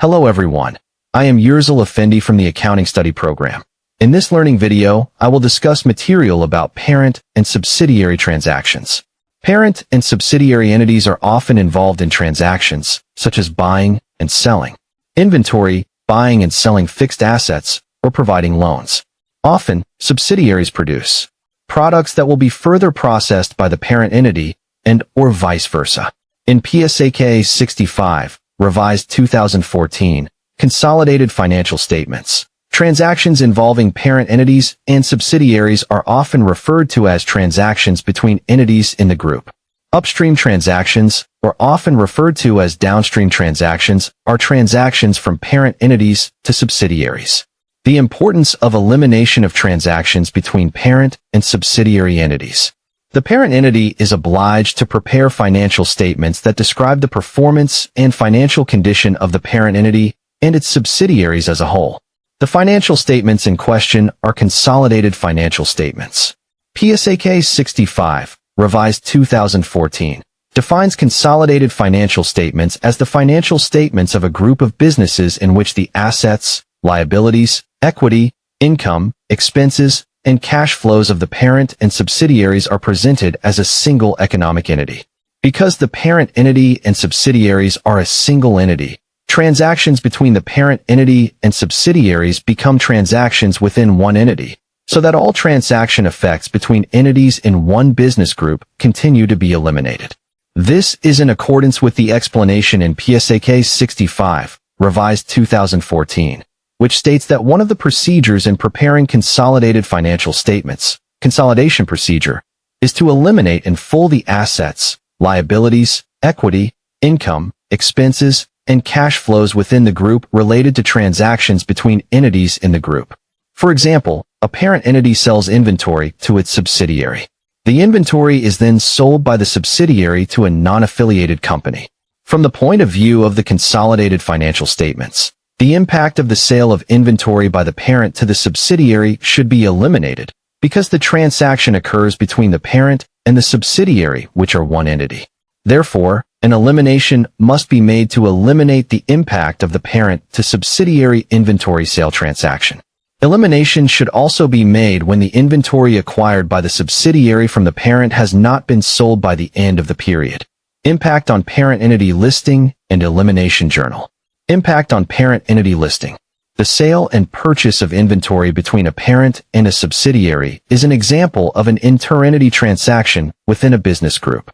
Hello everyone. I am Yurzal Effendi from the Accounting Study Program. In this learning video, I will discuss material about parent and subsidiary transactions. Parent and subsidiary entities are often involved in transactions, such as buying and selling inventory, buying and selling fixed assets, or providing loans. Often, subsidiaries produce products that will be further processed by the parent entity and/or vice versa. In PSAK 65, revised 2014, Consolidated Financial Statements, transactions involving parent entities and subsidiaries are often referred to as transactions between entities in the group. Upstream transactions, or often referred to as downstream transactions, are transactions from parent entities to subsidiaries. The importance of elimination of transactions between parent and subsidiary entities. The parent entity is obliged to prepare financial statements that describe the performance and financial condition of the parent entity and its subsidiaries as a whole. The financial statements in question are consolidated financial statements. PSAK 65, revised 2014, defines consolidated financial statements as the financial statements of a group of businesses in which the assets, liabilities, equity, income, expenses, and cash flows of the parent and subsidiaries are presented as a single economic entity. Because the parent entity and subsidiaries are a single entity, transactions between the parent entity and subsidiaries become transactions within one entity, so that all transaction effects between entities in one business group continue to be eliminated. This is in accordance with the explanation in PSAK 65, revised 2014, which states that one of the procedures in preparing consolidated financial statements, consolidation procedure, is to eliminate in full the assets, liabilities, equity, income, expenses, and cash flows within the group related to transactions between entities in the group. For example, a parent entity sells inventory to its subsidiary. The inventory is then sold by the subsidiary to a non-affiliated company. From the point of view of the consolidated financial statements, the impact of the sale of inventory by the parent to the subsidiary should be eliminated because the transaction occurs between the parent and the subsidiary, which are one entity. Therefore, an elimination must be made to eliminate the impact of the parent to subsidiary inventory sale transaction. Elimination should also be made when the inventory acquired by the subsidiary from the parent has not been sold by the end of the period. Impact on parent entity listing and elimination journal. Impact on parent entity listing. The sale and purchase of inventory between a parent and a subsidiary is an example of an inter-entity transaction within a business group.